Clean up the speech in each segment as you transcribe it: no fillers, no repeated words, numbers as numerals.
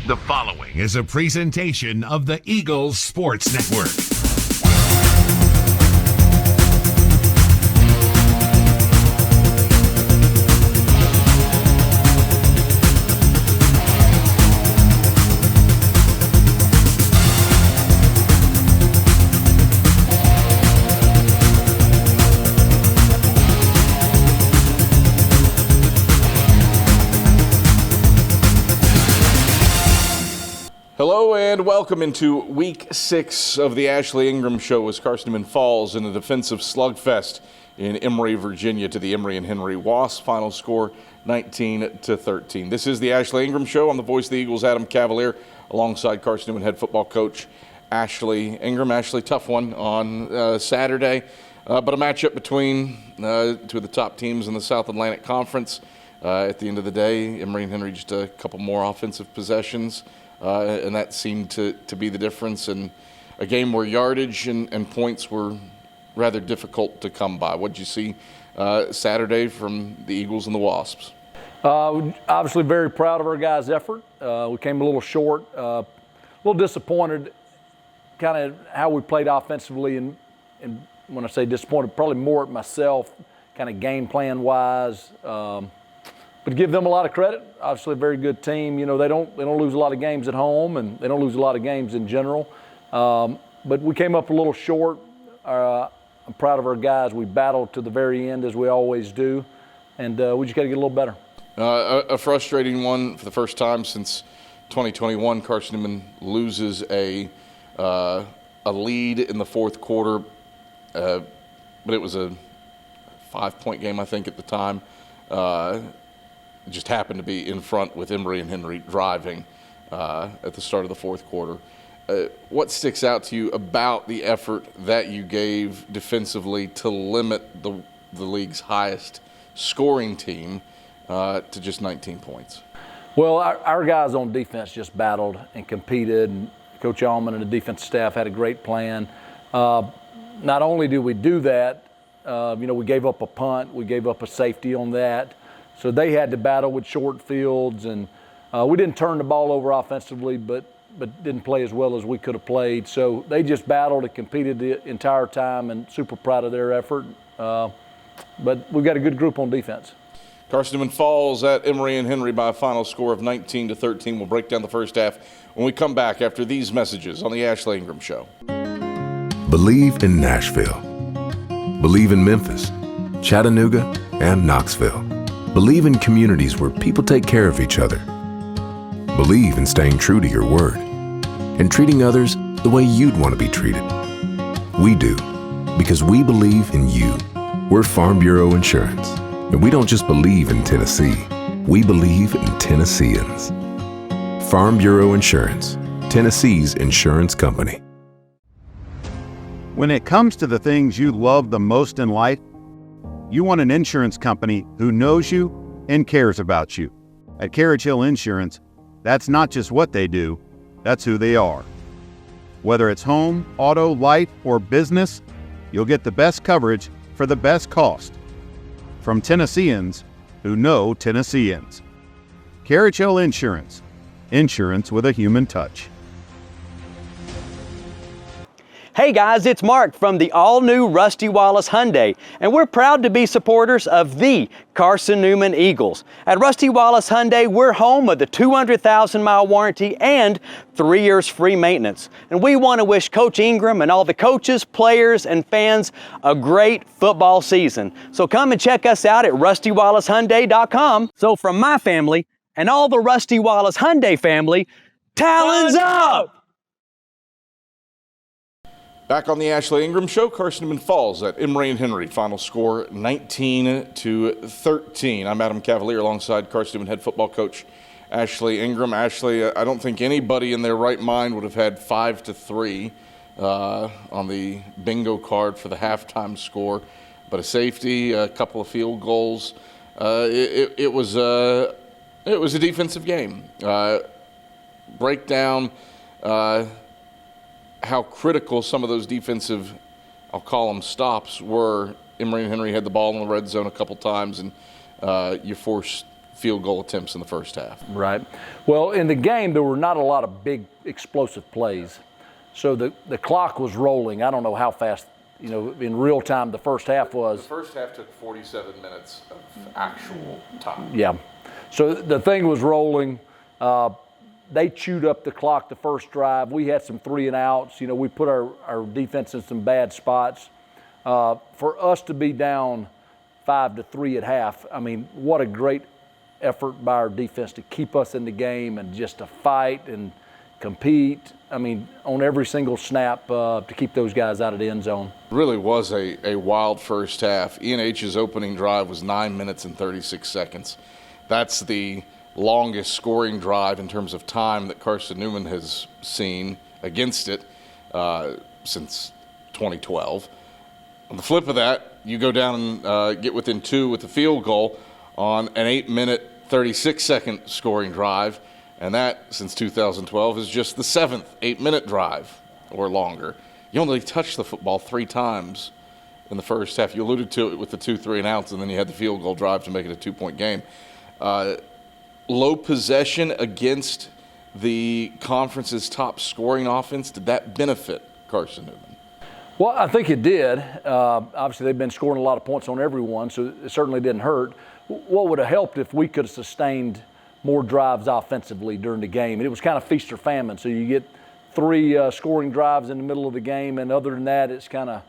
The following is a presentation of the Eagles Sports Network. Hello and welcome into Week 6 of the Ashley Ingram Show as Carson-Newman falls in a defensive slugfest in Emory, Virginia to the Emory and Henry Wasps. Final score 19-13. This is the Ashley Ingram Show. I'm the voice of the Eagles, Adam Cavalier, alongside Carson-Newman head football coach Ashley Ingram. Ashley, tough one on Saturday, but a matchup between two of the top teams in the South Atlantic Conference. At the end of the day, Emory and Henry just a couple more offensive possessions. And that seemed to be the difference in a game where yardage and points were rather difficult to come by. What did you see Saturday from the Eagles and the Wasps? Obviously very proud of our guys' effort. We came a little short, a little disappointed kind of how we played offensively. And when I say disappointed, probably more at myself, kind of game plan-wise. But give them a lot of credit. Obviously, a very good team. You know, they don't lose a lot of games at home, and they don't lose a lot of games in general. But we came up a little short. I'm proud of our guys. We battled to the very end, as we always do, and we just got to get a little better. A frustrating one for the first time since 2021. Carson-Newman loses a lead in the fourth quarter, but it was a 5-point game, I think, at the time. Just happened to be in front with Emory and Henry driving at the start of the fourth quarter. What sticks out to you about the effort that you gave defensively to limit the league's highest scoring team to just 19 points? Well, our guys on defense just battled and competed, and Coach Allman and the defense staff had a great plan. Not only did we do that, we gave up a punt, we gave up a safety on that. So they had to battle with short fields, and we didn't turn the ball over offensively, but didn't play as well as we could have played. So they just battled and competed the entire time, and super proud of their effort. But we've got a good group on defense. Carson-Newman falls at Emory and Henry by a final score of 19-13. We'll break down the first half when we come back after these messages on the Ashley Ingram Show. Believe in Nashville. Believe in Memphis, Chattanooga, and Knoxville. Believe in communities where people take care of each other. Believe in staying true to your word and treating others the way you'd want to be treated. We do, because we believe in you. We're Farm Bureau Insurance, and we don't just believe in Tennessee, we believe in Tennesseans. Farm Bureau Insurance, Tennessee's insurance company. When it comes to the things you love the most in life, you want an insurance company who knows you and cares about you. At Carriage Hill Insurance, that's not just what they do, that's who they are. Whether it's home, auto, life, or business, you'll get the best coverage for the best cost. From Tennesseans who know Tennesseans. Carriage Hill Insurance. Insurance with a human touch. Hey guys, it's Mark from the all-new Rusty Wallace Hyundai, and we're proud to be supporters of the Carson-Newman Eagles. At Rusty Wallace Hyundai, we're home of the 200,000-mile warranty and 3 years free maintenance. And we want to wish Coach Ingram and all the coaches, players, and fans a great football season. So come and check us out at RustyWallaceHyundai.com. So from my family and all the Rusty Wallace Hyundai family, talons up! Back on the Ashley Ingram Show, Carson-Newman falls at Emory and Henry. Final score 19-13. I'm Adam Cavalier alongside Carson-Newman head football coach Ashley Ingram. Ashley, I don't think anybody in their right mind would have had 5-3 on the bingo card for the halftime score, but a safety, a couple of field goals. It was a defensive game. Breakdown. How critical some of those defensive, I'll call them stops, were. Emory and Henry had the ball in the red zone a couple times, and you forced field goal attempts in the first half. Right. Well, in the game, there were not a lot of big explosive plays. So the clock was rolling. I don't know how fast, in real time the first half was. The first half took 47 minutes of actual time. Yeah. So the thing was rolling. They chewed up the clock the first drive. We had some 3 and outs. We put our defense in some bad spots. For us to be down 5-3 at half, I mean, what a great effort by our defense to keep us in the game and just to fight and compete. I mean, on every single snap to keep those guys out of the end zone. Really was a wild first half. E&H's opening drive was 9 minutes and 36 seconds. That's the longest scoring drive in terms of time that Carson-Newman has seen against it since 2012. On the flip of that, you go down and get within 2 with the field goal on an 8-minute, 36-second scoring drive, and that, since 2012, is just the 7th 8-minute drive or longer. You only touched the football 3 times in the first half. You alluded to it with the 2 3 and outs, and then you had the field goal drive to make it a 2-point game. Low possession against the conference's top scoring offense, did that benefit Carson-Newman? Well, I think it did. Obviously, they've been scoring a lot of points on everyone, so it certainly didn't hurt. What would have helped if we could have sustained more drives offensively during the game? And it was kind of feast or famine. So you get 3 scoring drives in the middle of the game, and other than that, it's kind of,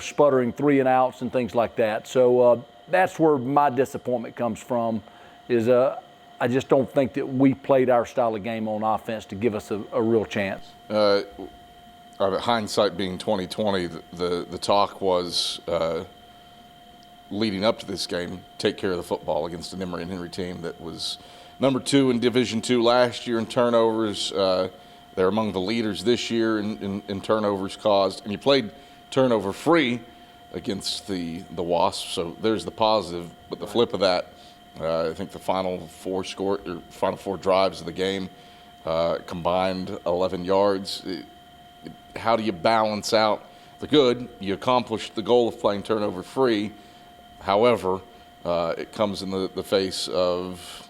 sputtering 3 and outs and things like that. So that's where my disappointment comes from, is I just don't think that we played our style of game on offense to give us a real chance. Hindsight being 2020, the talk was leading up to this game, take care of the football against an Emory and Henry team that was number 2 in Division II last year in turnovers. They're among the leaders this year in turnovers caused, and you played turnover-free against the Wasps, so there's the positive. But the flip of that, I think the final 4 drives of the game combined 11 yards. How do you balance out the good? You accomplished the goal of playing turnover-free. However, it comes in the face of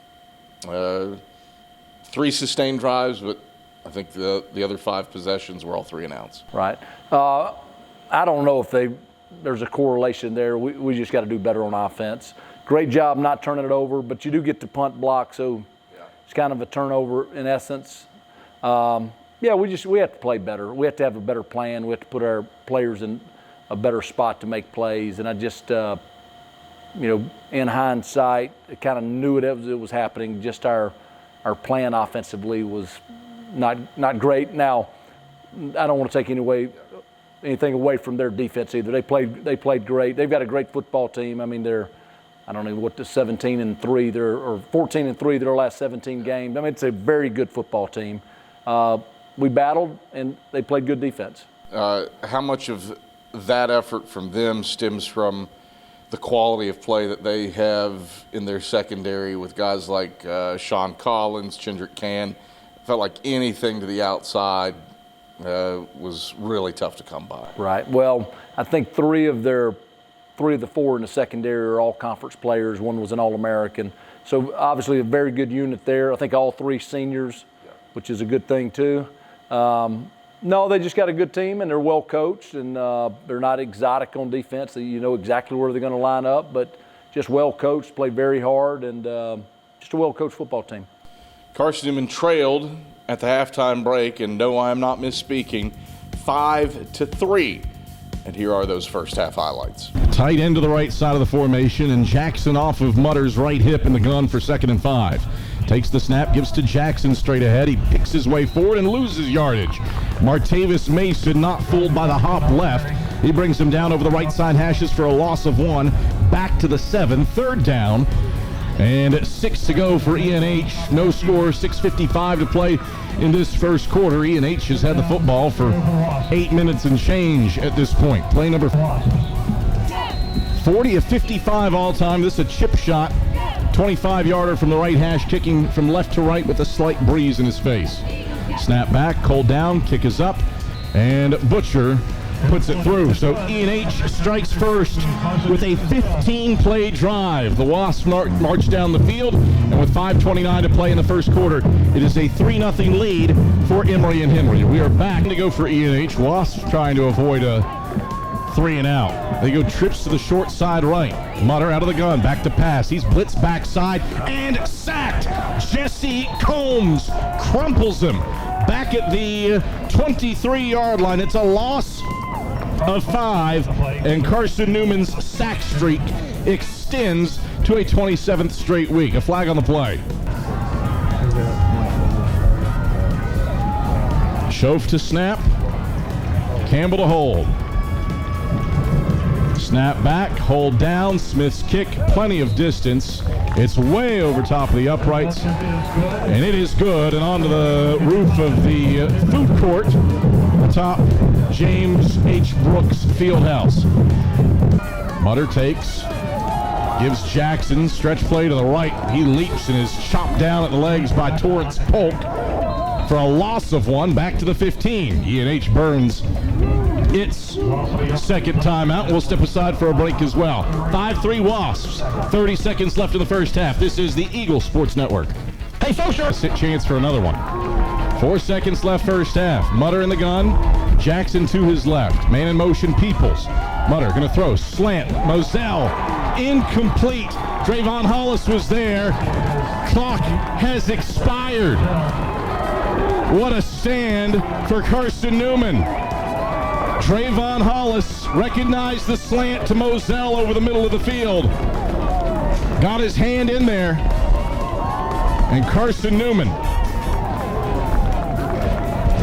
3 sustained drives, but I think the other 5 possessions were all 3 and outs. Right. I don't know if there's a correlation there. We just got to do better on offense. Great job not turning it over, but you do get to punt block, so it's kind of a turnover in essence. We have to play better. We have to have a better plan. We have to put our players in a better spot to make plays. And I just, in hindsight, I kind of knew it was happening. Just our plan offensively was not great. Now, I don't want to take anything away from their defense either. They played great. They've got a great football team. I mean, they're 17-3. They're or 14-3 their last 17 games. I mean, it's a very good football team. We battled, and they played good defense. How much of that effort from them stems from the quality of play that they have in their secondary with guys like Sean Collins, Chendrick Can? Felt like anything to the outside was really tough to come by. Right. Well, I think 3 of the 4 in the secondary are all conference players. 1 was an All-American. So obviously a very good unit there. I think all 3 seniors, which is a good thing too. No, they just got a good team, and they're well coached, and they're not exotic on defense. You know exactly where they're going to line up, but just well coached, play very hard, and just a well coached football team. Carson-Newman trailed at the halftime break, and no, I am not misspeaking, 5-3. And here are those first half highlights. Tight end to the right side of the formation, and Jackson off of Mutter's right hip in the gun for 2nd and 5. Takes the snap, gives to Jackson straight ahead. He picks his way forward and loses yardage. Martavis Mason not fooled by the hop left. He brings him down over the right side hashes for a loss of 1. Back to the 7, 3rd down. And 6 to go for E&H. No score, 6:55 to play in this first quarter. E&H has had the football for 8 minutes and change at this point. Play number 40 of 55 all time. This is a chip shot. 25-yarder from the right hash, kicking from left to right with a slight breeze in his face. Snap back, called down, kick is up, and Butcher puts it through. So E&H strikes first with a 15-play drive. The Wasps march down the field, and with 5:29 to play in the first quarter, it is a 3-0 lead for Emory and Henry. We are back to go for E&H. Wasps trying to avoid a 3-and-out. They go trips to the short side right. Mutter out of the gun, back to pass. He's blitzed backside and sacked. Jesse Combs crumples him back at the 23-yard line. It's a loss of 5, and Carson-Newman's sack streak extends to a 27th straight week. A flag on the play. Schoaf to snap. Campbell to hold. Snap back, hold down, Smith's kick, plenty of distance. It's way over top of the uprights, and it is good, and onto the roof of the food court atop James H. Brooks Fieldhouse. Mutter takes, gives Jackson, stretch play to the right. He leaps and is chopped down at the legs by Torrance Polk for a loss of 1, back to the 15. E&H burns its second timeout. We'll step aside for a break as well. 5-3 Wasps. 30 seconds left in the first half. This is the Eagle Sports Network. Hey, folks, a chance for another one. 4 seconds left first half. Mutter in the gun. Jackson to his left. Man in motion, Peoples. Mutter going to throw. Slant. Moselle. Incomplete. Drayvon Hollis was there. Clock has expired. What a stand for Carson-Newman. Drayvon Hollis recognized the slant to Moselle over the middle of the field. Got his hand in there. And Carson-Newman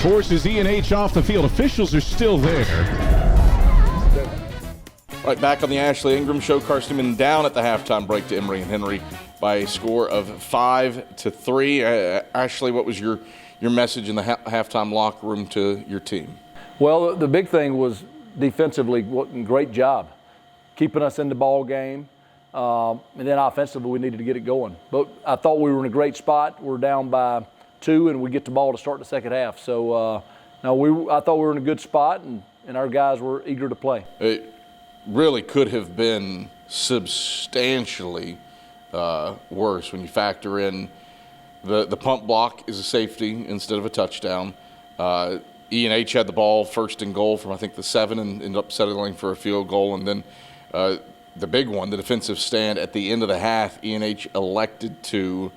forces E&H off the field. Officials are still there. Right back on the Ashley Ingram Show. Carson-Newman down at the halftime break to Emory and Henry by a score of 5-3. Ashley, what was your message in the halftime locker room to your team? Well, the big thing was defensively, great job keeping us in the ball game. And then offensively, we needed to get it going. But I thought we were in a great spot. We're down by 2, and we get the ball to start the second half. So, I thought we were in a good spot, and our guys were eager to play. It really could have been substantially worse when you factor in the pump block is a safety instead of a touchdown. E&H had the ball first and goal from, I think, the 7 and ended up settling for a field goal. And then the big one, the defensive stand at the end of the half, E&H elected to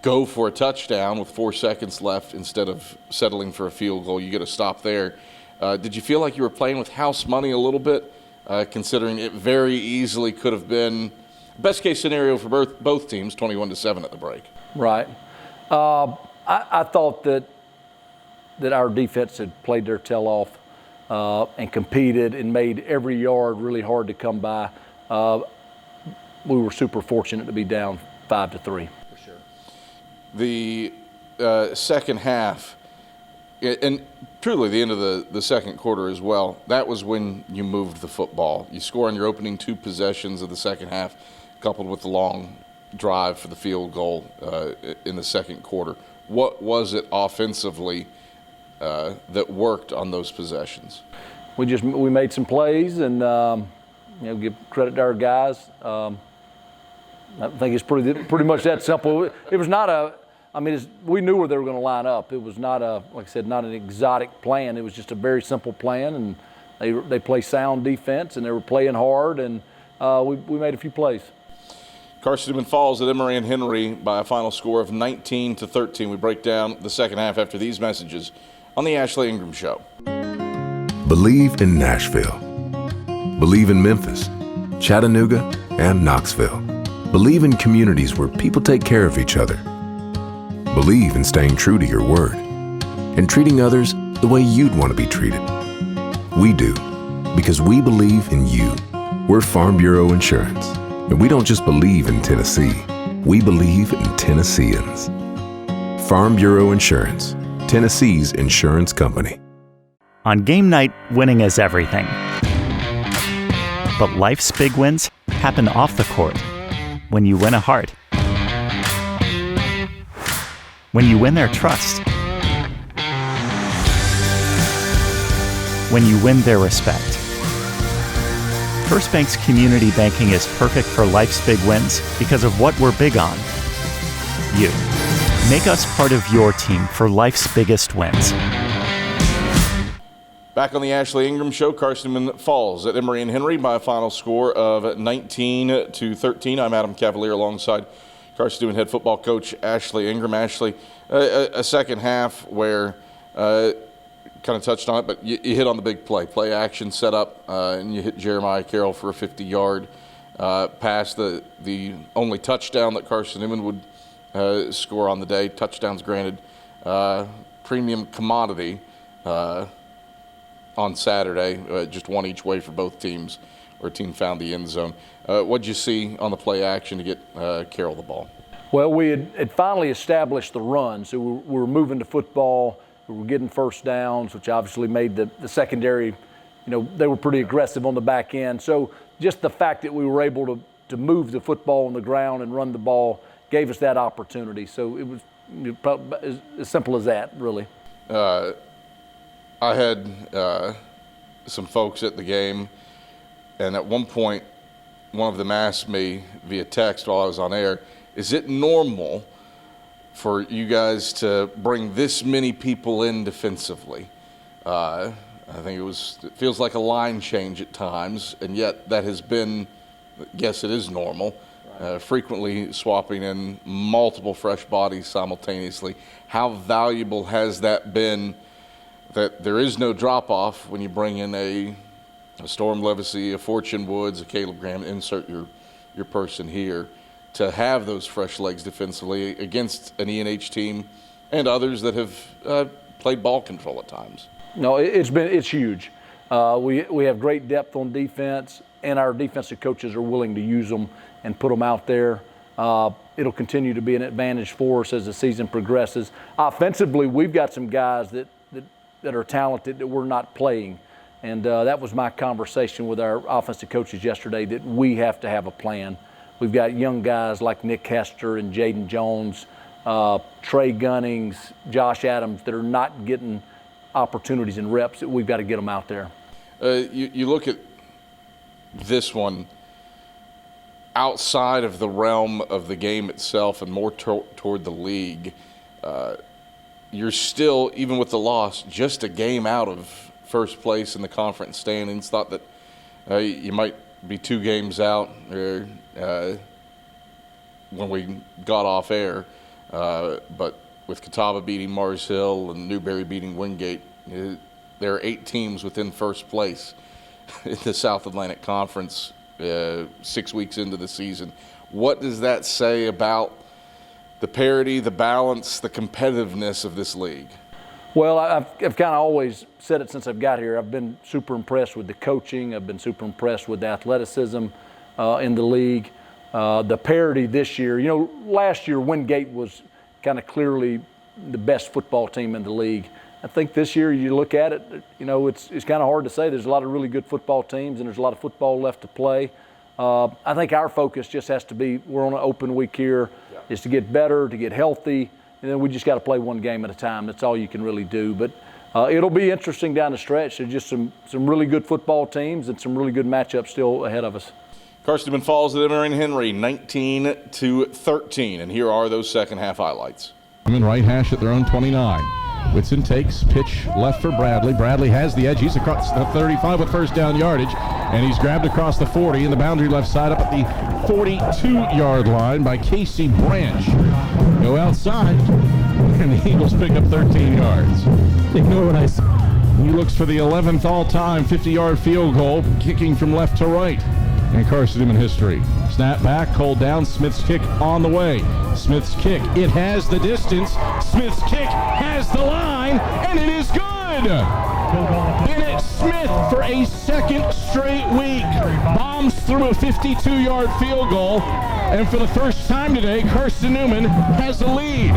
go for a touchdown with 4 seconds left instead of settling for a field goal. You get a stop there. Did you feel like you were playing with house money a little bit, considering it very easily could have been best case scenario for both teams, 21-7 at the break? Right. I thought that our defense had played their tail off and competed and made every yard really hard to come by. We were super fortunate to be down 5-3. For sure. The second half, and truly the end of the second quarter as well, that was when you moved the football. You score on your opening 2 possessions of the second half, coupled with the long drive for the field goal in the second quarter. What was it offensively that worked on those possessions? We made some plays, and give credit to our guys. I think it's pretty much that simple. It was not we knew where they were going to line up. It was not like I said, not an exotic plan. It was just a very simple plan, and they play sound defense, and they were playing hard, and we made a few plays. Carson-Newman falls at Emory and Henry by a final score of 19-13. We break down the second half after these messages on the Ashley Ingram Show. Believe in Nashville. Believe in Memphis, Chattanooga, and Knoxville. Believe in communities where people take care of each other. Believe in staying true to your word and treating others the way you'd want to be treated. We do, because we believe in you. We're Farm Bureau Insurance, and we don't just believe in Tennessee, we believe in Tennesseans. Farm Bureau Insurance, Tennessee's insurance company. On game night, winning is everything. But life's big wins happen off the court. When you win a heart. When you win their trust. when you win their respect. First Bank's community banking is perfect for life's big wins because of what we're big on. You. Make us part of your team for life's biggest wins. Back on the Ashley Ingram Show, Carson-Newman falls at Emory and Henry by a final score of 19-13. I'm Adam Cavalier alongside Carson-Newman head football coach Ashley Ingram. Ashley, a second half where kind of touched on it, but you hit on the big play action setup, and you hit Jeremiah Carroll for a 50-yard pass, the only touchdown that Carson-Newman would score on the day. Touchdowns granted, premium commodity on Saturday, just one each way for both teams, where a team found the end zone. What did you see on the play action to get Carroll the ball? Well, we had finally established the run, so we were moving the football. We were getting first downs, which obviously made the secondary, they were pretty aggressive on the back end. So just the fact that we were able to move the football on the ground and run the ball gave us that opportunity. So it was as simple as that, really. I had some folks at the game, and at one point, one of them asked me via text while I was on air, is it normal for you guys to bring this many people in defensively? I think it feels like a line change at times, and yet that has been, yes, it is normal, frequently swapping in multiple fresh bodies simultaneously. How valuable has that been, that there is no drop-off when you bring in a Storm Levacy, a Fortune Woods, a Caleb Graham, insert your person here, to have those fresh legs defensively against an E&H team and others that have played ball control at times? No, it's huge. We have great depth on defense, and our defensive coaches are willing to use them and put them out there. It'll continue to be an advantage for us as the season progresses. Offensively, we've got some guys that are talented that we're not playing. And that was my conversation with our offensive coaches yesterday, that we have to have a plan. We've got young guys like Nick Hester and Jaden Jones, Trey Gunnings, Josh Adams that are not getting opportunities and reps. That we've got to get them out there. You look at this one outside of the realm of the game itself and more toward the league. You're still, even with the loss, just a game out of first place in the conference standings. Thought that you might be 2 games out when we got off air, but with Catawba beating Mars Hill and Newberry beating Wingate, there are 8 teams within first place in the South Atlantic Conference 6 weeks into the season. What does that say about the parity, the balance, the competitiveness of this league? Well, I've kind of always said it since I've got here. I've been super impressed with the coaching. I've been super impressed with the athleticism in the league. The parity this year, last year Wingate was kind of clearly the best football team in the league. I think this year you look at it, it's kind of hard to say. There's a lot of really good football teams, and there's a lot of football left to play. I think our focus just has to be, we're on an open week here, is to get better, to get healthy, and then we just got to play one game at a time. That's all you can really do. But it'll be interesting down the stretch. There's just some really good football teams and some really good matchups still ahead of us. Carson-Newman falls at Emory and Henry 19-13, and here are those second half highlights. Right hash at their own 29. Whitson takes, pitch left for Bradley. Bradley has the edge. He's across the 35 with first down yardage, and he's grabbed across the 40 in the boundary left side up at the 42-yard line by Casey Branch. Go outside, and the Eagles pick up 13 yards. Ignore what I said. He looks for the 11th all-time 50-yard field goal, kicking from left to right in Carson-Newman history. Snap back, hold down, Smith's kick on the way. Smith's kick, it has the distance. Smith's kick has the line, and it is good! Bennett Smith for a second straight week bombs through a 52-yard field goal, and for the first time today, Carson-Newman has the lead.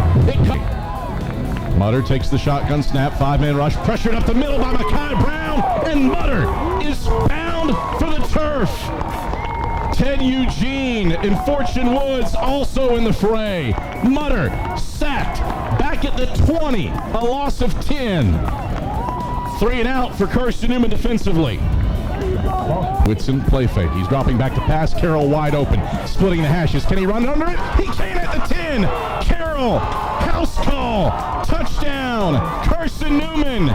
Mutter takes the shotgun snap, 5-man rush, pressured up the middle by Mekhi Brown, and Mutter is bound for the turf. Ted Eugene and Fortune Woods also in the fray. Mutter sacked back at the 20, a loss of 10. 3 and out for Carson-Newman defensively. Whitson play fake. He's dropping back to pass. Carroll wide open. Splitting the hashes. Can he run under it? He can at the 10. Carroll. House call. Touchdown. Carson-Newman.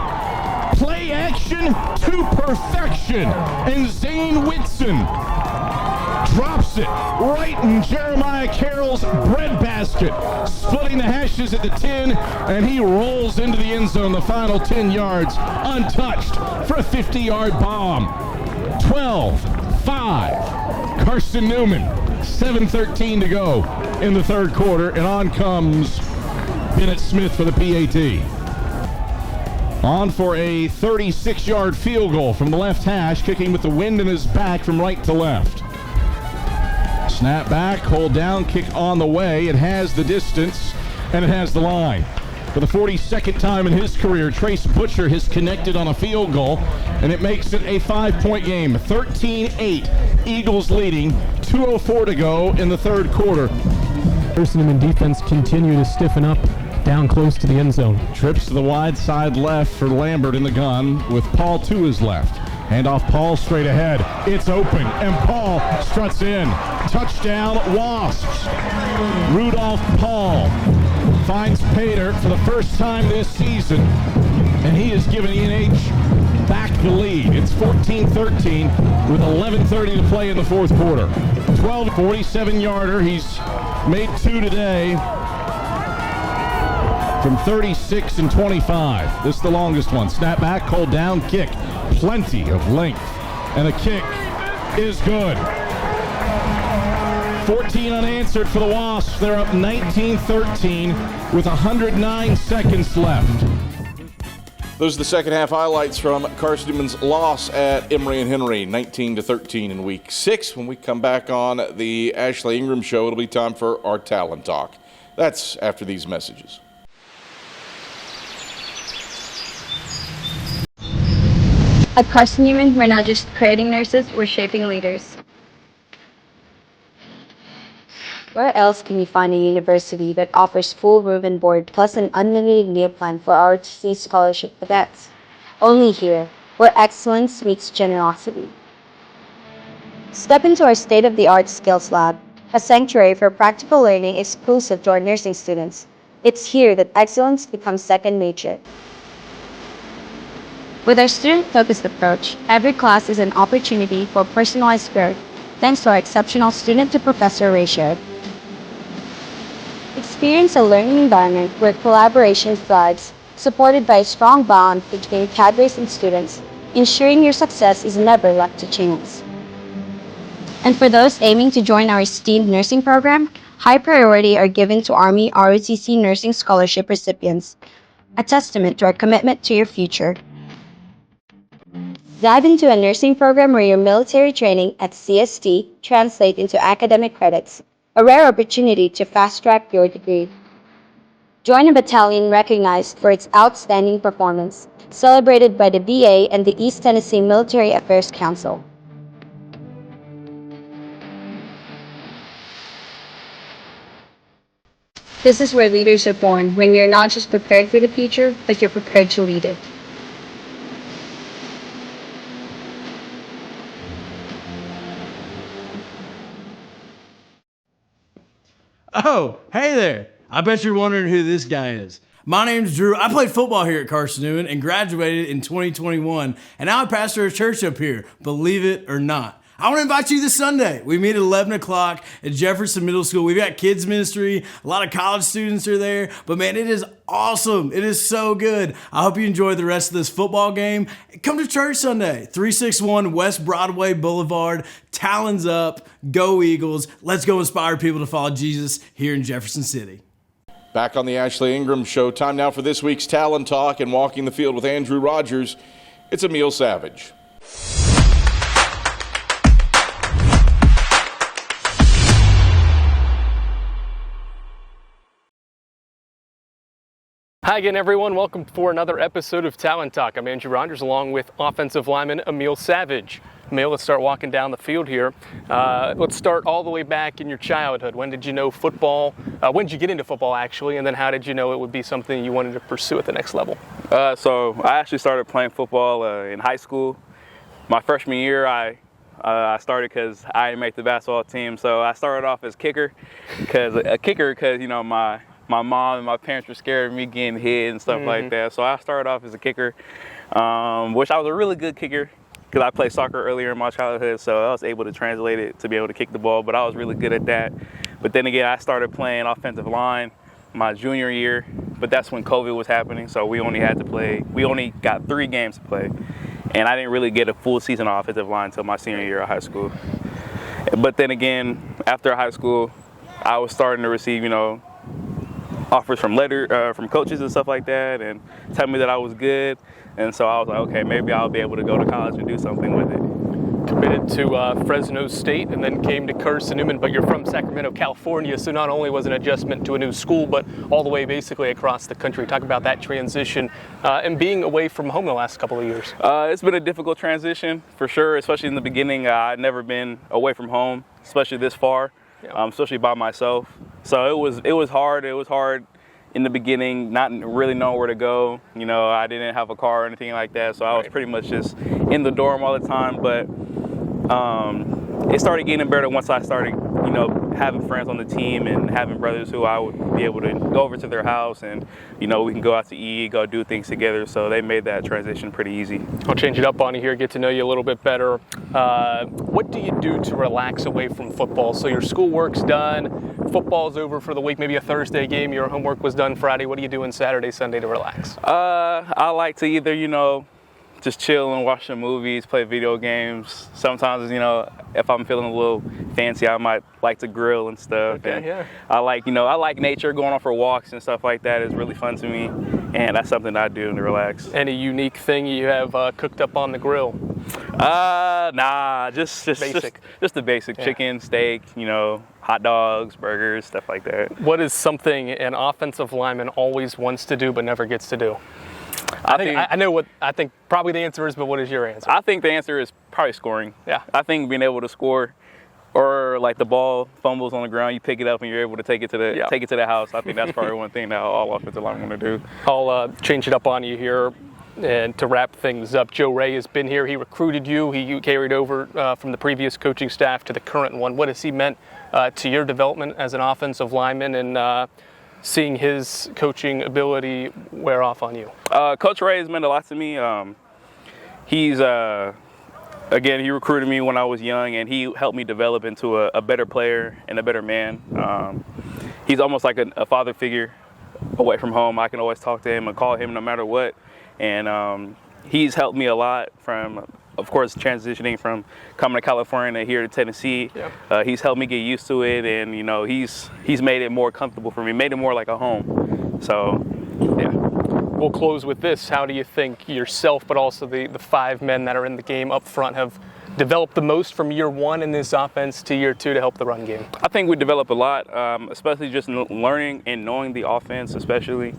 Play action to perfection. And Zane Whitson drops it right in Jeremiah Carroll's breadbasket. Splitting the hashes at the 10, and he rolls into the end zone the final 10 yards untouched for a 50-yard bomb. 12-5. Carson-Newman. 7:13 to go in the third quarter, and on comes Bennett Smith for the PAT. On for a 36-yard field goal from the left hash, kicking with the wind in his back from right to left. Snap back, hold down, kick on the way. It has the distance, and it has the line. For the 42nd time in his career, Trace Butcher has connected on a field goal, and it makes it a 5-point game. 13-8, Eagles leading, 2:04 to go in the third quarter. Carson-Newman defense continue to stiffen up down close to the end zone. Trips to the wide side left for Lambert in the gun with Paul to his left. Handoff Paul straight ahead. It's open, and Paul struts in. Touchdown, Wasps. Rudolph Paul finds Pater for the first time this season, and he has given ENH back the lead. It's 14-13 with 11:30 to play in the fourth quarter. 47-yarder. He's made 2 today from 36 and 25. This is the longest one. Snap back, hold down, kick. Plenty of length. And the kick is good. 14 unanswered for the Wasps. They're up 19-13 with 109 seconds left. Those are the second half highlights from Carson-Newman's loss at Emory and Henry, 19-13 in week 6. When we come back on the Ashley Ingram Show, it'll be time for our Talent Talk. That's after these messages. At Carson-Newman, we're not just creating nurses, we're shaping leaders. Where else can you find a university that offers full room and board plus an unlimited meal plan for our ROTC scholarship cadets? Only here, where excellence meets generosity. Step into our state-of-the-art skills lab, a sanctuary for practical learning exclusive to our nursing students. It's here that excellence becomes second nature. With our student-focused approach, every class is an opportunity for personalized growth, thanks to our exceptional student-to-professor ratio. Experience a learning environment where collaboration thrives, supported by a strong bond between cadres and students, ensuring your success is never left to chance. And for those aiming to join our esteemed nursing program, high priority are given to Army ROTC Nursing Scholarship recipients, a testament to our commitment to your future. Dive into a nursing program where your military training at CST translates into academic credits, a rare opportunity to fast-track your degree. Join a battalion recognized for its outstanding performance, celebrated by the VA and the East Tennessee Military Affairs Council. This is where leaders are born, when you're not just prepared for the future, but you're prepared to lead it. Oh, hey there. I bet you're wondering who this guy is. My name's Drew. I played football here at Carson-Newman and graduated in 2021. And now I pastor a church up here, believe it or not. I want to invite you this Sunday. We meet at 11 o'clock at Jefferson Middle School. We've got kids ministry. A lot of college students are there. But man, it is awesome. It is so good. I hope you enjoy the rest of this football game. Come to church Sunday. 361 West Broadway Boulevard. Talons up. Go Eagles. Let's go inspire people to follow Jesus here in Jefferson City. Back on the Ashley Ingram Show. Time now for this week's Talent Talk and Walking the Field with Andrew Rogers. It's Emil Savage. Hi again, everyone. Welcome for another episode of Talent Talk. I'm Andrew Rogers along with offensive lineman Emil Savage. Emil, let's start walking down the field here. Let's start all the way back in your childhood. When did you know football? When did you get into football, actually? And then how did you know it would be something you wanted to pursue at the next level? So I actually started playing football in high school. My freshman year, I started because I didn't make the basketball team. So I started off as kicker, because you know, my mom and my parents were scared of me getting hit and stuff like that. So I started off as a kicker, which I was a really good kicker because I played soccer earlier in my childhood. So I was able to translate it to be able to kick the ball, but I was really good at that. But then again, I started playing offensive line my junior year, but that's when COVID was happening. So we only got 3 games to play. And I didn't really get a full season on offensive line until my senior year of high school. But then again, after high school, I was starting to receive, you know, offers from coaches and stuff like that, and tell me that I was good. And so I was like, okay, maybe I'll be able to go to college and do something with it. Committed to Fresno State and then came to Carson-Newman, but you're from Sacramento, California, so not only was it an adjustment to a new school, but all the way basically across the country. Talk about that transition and being away from home the last couple of years. It's been a difficult transition for sure, especially in the beginning. I'd never been away from home, especially this far, especially by myself. So it was hard. It was hard in the beginning, not really knowing where to go. You know, I didn't have a car or anything like that, so I was pretty much just in the dorm all the time. But it started getting better once I started, you know, having friends on the team and having brothers who I would be able to go over to their house and, you know, we can go out to eat, go do things together. So they made that transition pretty easy. I'll change it up on you here, get to know you a little bit better. What do you do to relax away from football? So your schoolwork's done, football's over for the week, maybe a Thursday game, your homework was done Friday. What are you doing Saturday, Sunday to relax? I like to either, you know, just chill and watch some movies, play video games. Sometimes, you know, if I'm feeling a little fancy, I might like to grill and stuff. Okay, and yeah. I like nature, going on for walks and stuff like that is really fun to me. And that's something I do to relax. Any unique thing you have cooked up on the grill? Nah, just basic. Just the basic chicken, steak, you know, hot dogs, burgers, stuff like that. What is something an offensive lineman always wants to do but never gets to do? I know what I think probably the answer is, but what is your answer? I think the answer is probably scoring. Yeah. I think being able to score, or like the ball fumbles on the ground, you pick it up and you're able to take it to the house. I think that's probably one thing that all offensive linemen want to do. I'll change it up on you here. And to wrap things up, Joe Ray has been here. He recruited you. He carried over from the previous coaching staff to the current one. What has he meant to your development as an offensive lineman and seeing his coaching ability wear off on you? Coach Ray has meant a lot to me. He's, again, he recruited me when I was young, and he helped me develop into a better player and a better man. He's almost like a father figure away from home. I can always talk to him and call him no matter what. And he's helped me a lot from, of course, transitioning from coming to California to here to Tennessee. Yep. He's helped me get used to it, and, you know, he's made it more comfortable for me, made it more like a home. So, yeah. We'll close with this. How do you think yourself, but also the 5 men that are in the game up front, have developed the most from year 1 in this offense to year 2 to help the run game? I think we developed a lot, especially just learning and knowing the offense, especially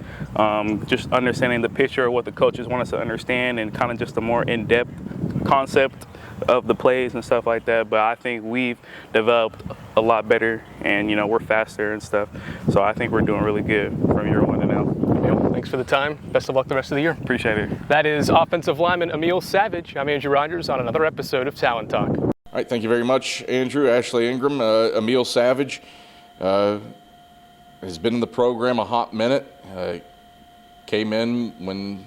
just understanding the picture of what the coaches want us to understand and kind of just a more in-depth concept of the plays and stuff like that. But I think we've developed a lot better, and, you know, we're faster and stuff. So I think we're doing really good from year 1 to now. Thanks for the time. Best of luck the rest of the year. Appreciate it. That is offensive lineman Emil Savage. I'm Andrew Rogers on another episode of Talent Talk. All right, thank you very much, Andrew. Ashley Ingram, Emil Savage has been in the program a hot minute. Came in when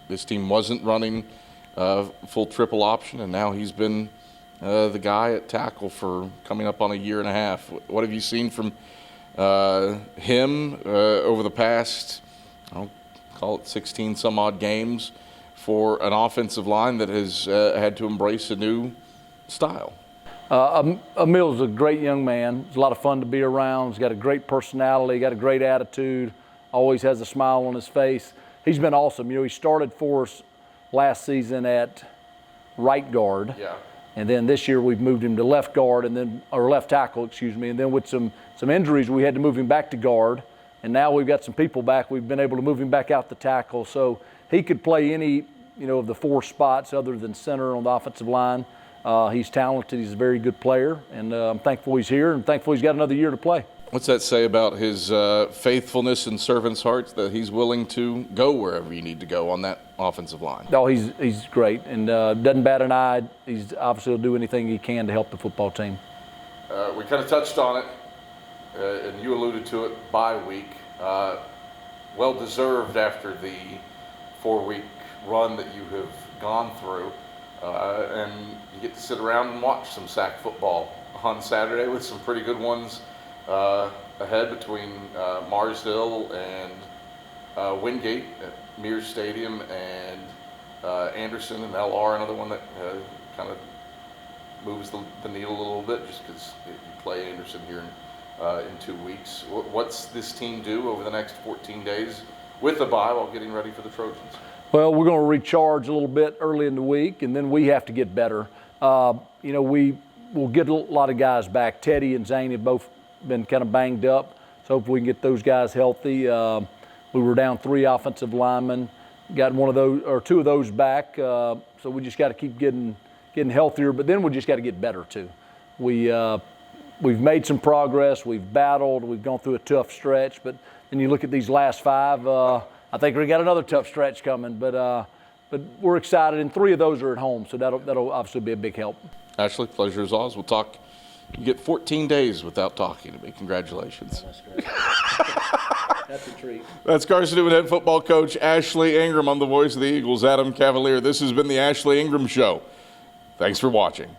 this team wasn't running full triple option, and now he's been the guy at tackle for coming up on a year and a half. What have you seen from him over the past, I'll call it 16 some odd games for an offensive line that has had to embrace a new style? Emil's a great young man. He's a lot of fun to be around. He's got a great personality, got a great attitude, always has a smile on his face. He's been awesome. You know, he started for us last season at right guard. Yeah. And then this year we've moved him to left guard, and then, or left tackle, excuse me. And then with some injuries, we had to move him back to guard. And now we've got some people back. We've been able to move him back out the tackle. So he could play any, you know, of the 4 spots other than center on the offensive line. He's talented. He's a very good player, and I'm thankful he's here and thankful he's got another year to play. What's that say about his faithfulness and servant's hearts, that he's willing to go wherever you need to go on that offensive line? Oh, he's great, and doesn't bat an eye. He's obviously will do anything he can to help the football team. We kind of touched on it, and you alluded to it, bye week. Well deserved after the 4-week run that you have gone through. And you get to sit around and watch some SAC football on Saturday with some pretty good ones ahead between Marsville and Wingate at Mears Stadium, and Anderson and LR, another one that kind of moves the needle a little bit just because you play Anderson here in 2 weeks. What's this team do over the next 14 days with the bye while getting ready for the Trojans? Well, we're going to recharge a little bit early in the week, and then we have to get better. We will get a lot of guys back. Teddy and Zane have both been kind of banged up, so hopefully we can get those guys healthy. We were down 3 offensive linemen, got one of those or 2 of those back, so we just got to keep getting healthier. But then we just got to get better too. We've made some progress. We've battled. We've gone through a tough stretch, but then you look at these last 5. I think we got another tough stretch coming, but we're excited, and 3 of those are at home, so that'll obviously be a big help. Ashley, pleasure as always. We'll talk. You get 14 days without talking to me. Congratulations. That's great. That's a treat. That's Carson-Newman head football coach Ashley Ingram. I'm the voice of the Eagles, Adam Cavalier. This has been the Ashley Ingram Show. Thanks for watching.